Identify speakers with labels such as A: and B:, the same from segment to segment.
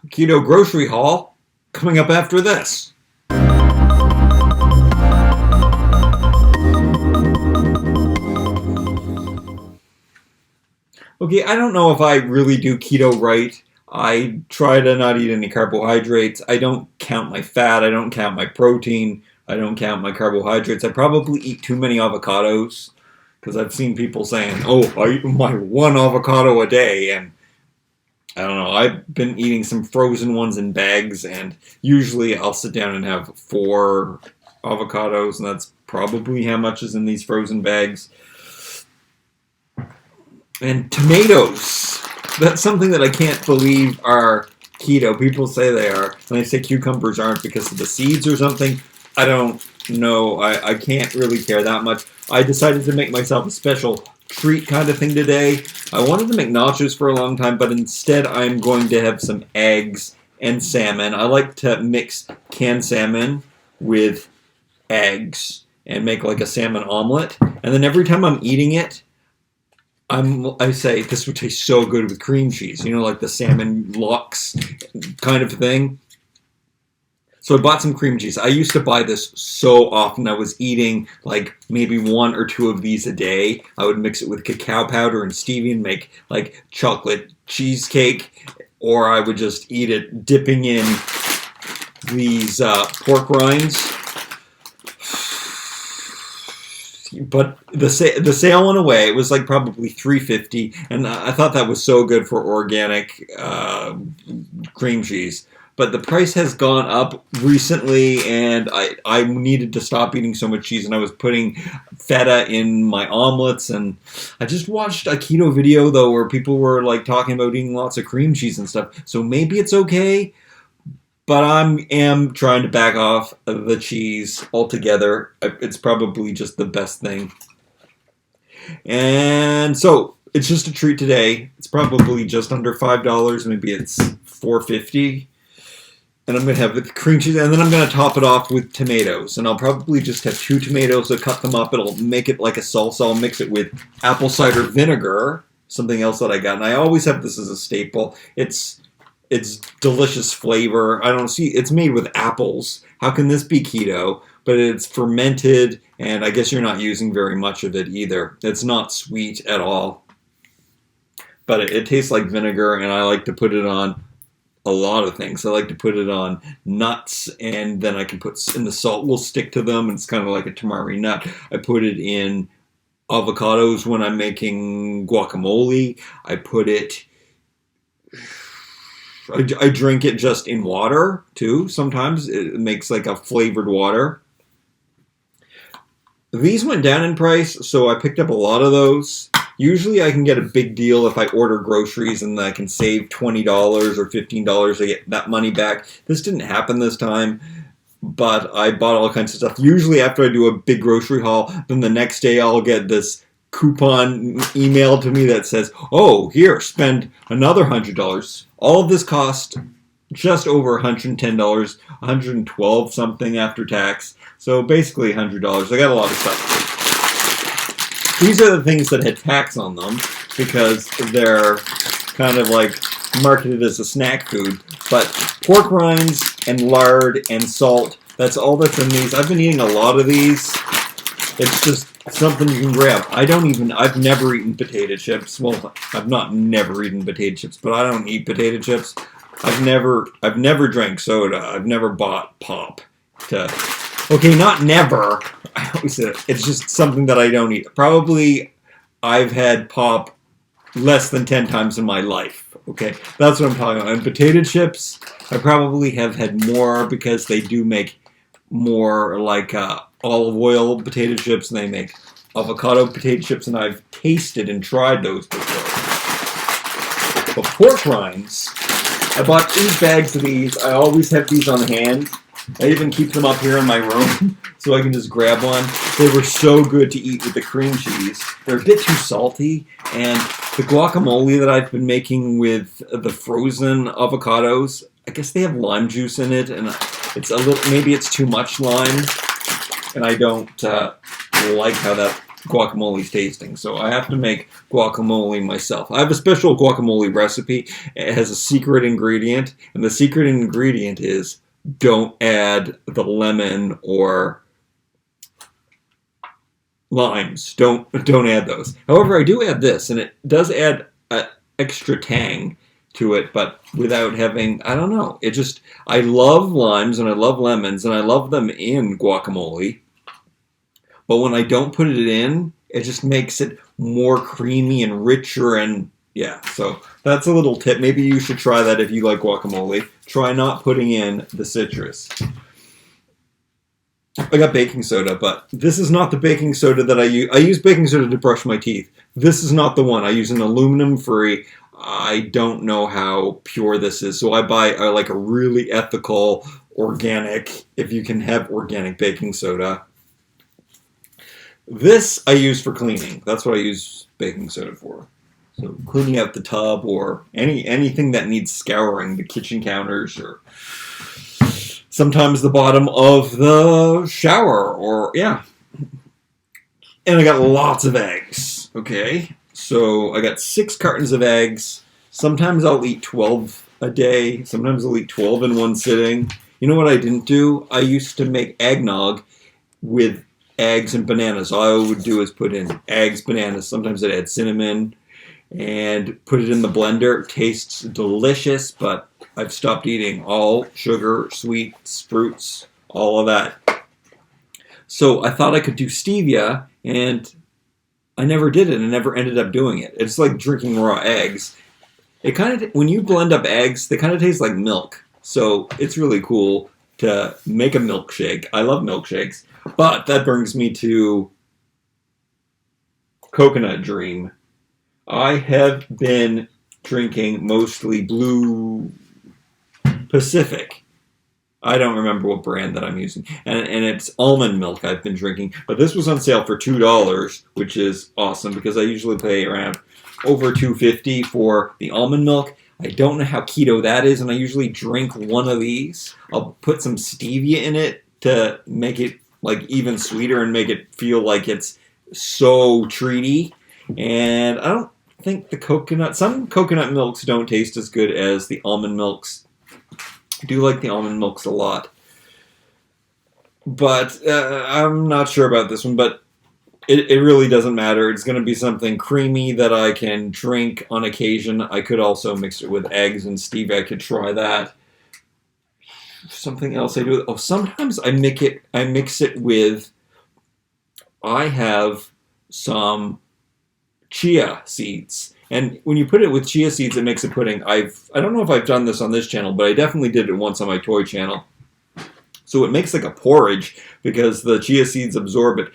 A: Keto grocery haul coming up after this. Okay, I don't know if I really do keto right. I try to not eat any carbohydrates. I don't count my fat. I don't count my protein. I don't count my carbohydrates. I probably eat too many avocados because I've seen people saying, "Oh, I eat my one avocado a day," and I don't know. I've been eating some frozen ones in bags, and usually I'll sit down and have 4 avocados, and that's probably how much is in these frozen bags. And tomatoes. That's something that I can't believe are keto. People say they are, and they say cucumbers aren't because of the seeds or something. I don't know. I can't really care that much. I decided to make myself a special treat kind of thing today. I wanted to make nachos for a long time, but instead I'm going to have some eggs and salmon. I like to mix canned salmon with eggs and make like a salmon omelet. And then every time I'm eating it, I say this would taste so good with cream cheese, like the salmon lox kind of thing. So I bought some cream cheese. I used to buy this so often. I was eating like maybe 1 or 2 of these a day. I would mix it with cacao powder and stevia and make like chocolate cheesecake, or I would just eat it dipping in these pork rinds. But the sale went away. It was like probably $3.50, and I thought that was so good for organic cream cheese. But the price has gone up recently, and I needed to stop eating so much cheese, and I was putting feta in my omelets. And I just watched a keto video though where people were like talking about eating lots of cream cheese and stuff. So maybe it's okay. But I am trying to back off the cheese altogether. It's probably just the best thing. And so it's just a treat today. It's probably just under $5. Maybe it's $4.50. And I'm going to have the cream cheese. And then I'm going to top it off with tomatoes. And I'll probably just have 2 tomatoes. I'll cut them up. It'll make it like a salsa. I'll mix it with apple cider vinegar. Something else that I got. And I always have this as a staple. It's delicious flavor. I don't see, it's made with apples. How can this be keto? But it's fermented, and I guess you're not using very much of it either. It's not sweet at all. But it tastes like vinegar, and I like to put it on a lot of things. I like to put it on nuts, and then I can put, and the salt will stick to them, and it's kind of like a tamari nut. I put it in avocados when I'm making guacamole. I put it... I drink it just in water, too. Sometimes it makes like a flavored water. These went down in price, so I picked up a lot of those. Usually I can get a big deal if I order groceries and I can save $20 or $15. I get that money back. This didn't happen this time, but I bought all kinds of stuff. Usually after I do a big grocery haul, then the next day I'll get this coupon emailed to me that says, "Oh, here, spend another $100. All of this cost just over $110, $112 something after tax. So basically $100. I got a lot of stuff. These are the things that had tax on them because they're kind of like marketed as a snack food. But pork rinds and lard and salt, that's all that's in these. I've been eating a lot of these. It's just something you can grab. I've never eaten potato chips. Well, I've not never eaten potato chips, but I don't eat potato chips. I've never drank soda. I've never bought pop. Okay, not never. I always say that. It's just something that I don't eat. Probably I've had pop less than 10 times in my life. Okay, that's what I'm talking about. And potato chips, I probably have had more because they do make more like olive oil potato chips, and they make avocado potato chips, and I've tasted and tried those before. But pork rinds, I bought 8 bags of these. I always have these on hand. I even keep them up here in my room so I can just grab one. They were so good to eat with the cream cheese. They're a bit too salty, and the guacamole that I've been making with the frozen avocados, I guess they have lime juice in it, and it's a little, maybe it's too much lime, and I don't like how that guacamole's tasting. So I have to make guacamole myself. I have a special guacamole recipe. It has a secret ingredient, and the secret ingredient is don't add the lemon or limes. Don't add those. However, I do add this, and it does add an extra tang to it, but without having, I don't know. It just, I love limes and I love lemons and I love them in guacamole. But when I don't put it in, it just makes it more creamy and richer, and yeah. So that's a little tip. Maybe you should try that if you like guacamole. Try not putting in the citrus. I got baking soda, but this is not the baking soda that I use. I use baking soda to brush my teeth. This is not the one. I use an aluminum-free. I don't know how pure this is, so I buy like a really ethical, organic, if you can have organic baking soda. This I use for cleaning. That's what I use baking soda for. So cleaning out the tub or anything that needs scouring, the kitchen counters or sometimes the bottom of the shower, or yeah. And I got lots of eggs, okay? So I got 6 cartons of eggs. Sometimes I'll eat 12 a day. Sometimes I'll eat 12 in one sitting. You know what I didn't do? I used to make eggnog with eggs and bananas. All I would do is put in eggs, bananas. Sometimes I'd add cinnamon and put it in the blender. It tastes delicious, but I've stopped eating all sugar, sweets, fruits, all of that. So I thought I could do stevia, and I never did it. I never ended up doing it. It's like drinking raw eggs. It kind of, when you blend up eggs, they kind of taste like milk. So it's really cool to make a milkshake. I love milkshakes. But that brings me to Coconut Dream. I have been drinking mostly Blue Pacific. I don't remember what brand that I'm using. And it's almond milk I've been drinking. But this was on sale for $2, which is awesome because I usually pay around over $2.50 for the almond milk. I don't know how keto that is, and I usually drink one of these. I'll put some stevia in it to make it like even sweeter and make it feel like it's so treaty. And I don't think some coconut milks don't taste as good as the almond milks. I do like the almond milks a lot. But I'm not sure about this one, but it really doesn't matter. It's going to be something creamy that I can drink on occasion. I could also mix it with eggs and stevia. I could try that. Something else I do. Oh, sometimes I mix it with. I have some chia seeds, and when you put it with chia seeds, it makes a pudding. I don't know if I've done this on this channel, but I definitely did it once on my toy channel. So it makes like a porridge because the chia seeds absorb it.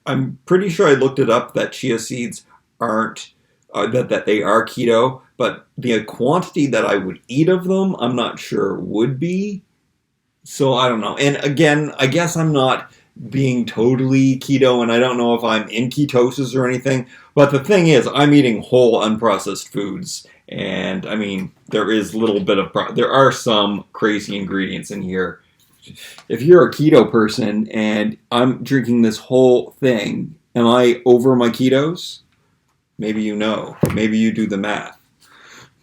A: I'm pretty sure I looked it up that chia seeds aren't that they are keto, but the quantity that I would eat of them, I'm not sure would be. So I don't know. And again, I guess I'm not being totally keto, and I don't know if I'm in ketosis or anything. But the thing is, I'm eating whole unprocessed foods, and I mean, there are some crazy ingredients in here. If you're a keto person and I'm drinking this whole thing, am I over my ketos? Maybe you know. Maybe you do the math.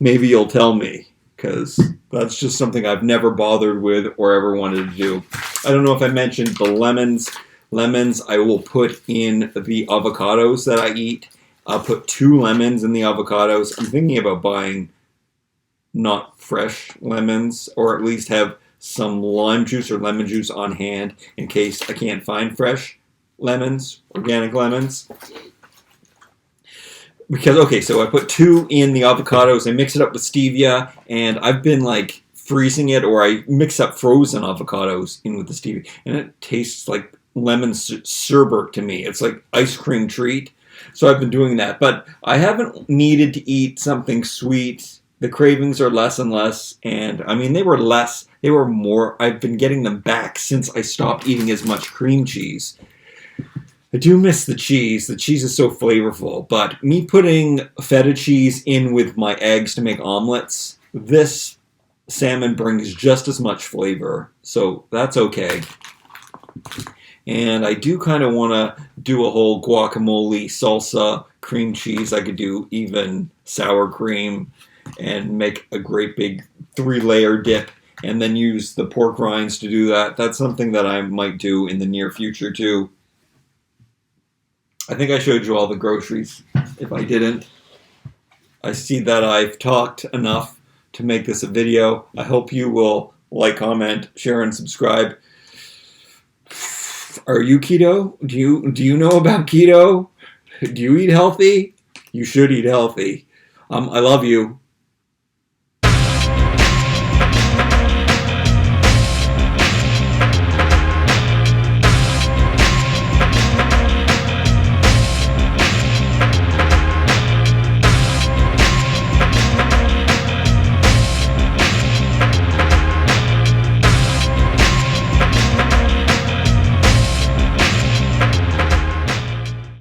A: Maybe you'll tell me, because that's just something I've never bothered with or ever wanted to do. I don't know if I mentioned the lemons. Lemons I will put in the avocados that I eat. I'll put 2 lemons in the avocados. I'm thinking about buying not fresh lemons, or at least have some lime juice or lemon juice on hand in case I can't find fresh lemons, organic lemons. Because, okay, so I put 2 in the avocados, I mix it up with stevia, and I've been like freezing it, or I mix up frozen avocados in with the stevia, and it tastes like lemon sherbet to me. It's like ice cream treat. So I've been doing that, but I haven't needed to eat something sweet. The cravings are less and less, and I mean, they were more. I've been getting them back since I stopped eating as much cream cheese. I do miss the cheese. The cheese is so flavorful, but me putting feta cheese in with my eggs to make omelets, this salmon brings just as much flavor, so that's okay. And I do kind of want to do a whole guacamole, salsa, cream cheese. I could do even sour cream and make a great big 3-layer dip and then use the pork rinds to do that. That's something that I might do in the near future too. I think I showed you all the groceries. If I didn't, I see that I've talked enough to make this a video. I hope you will like, comment, share, and subscribe. Are you keto? Do you know about keto? Do you eat healthy? You should eat healthy. I love you.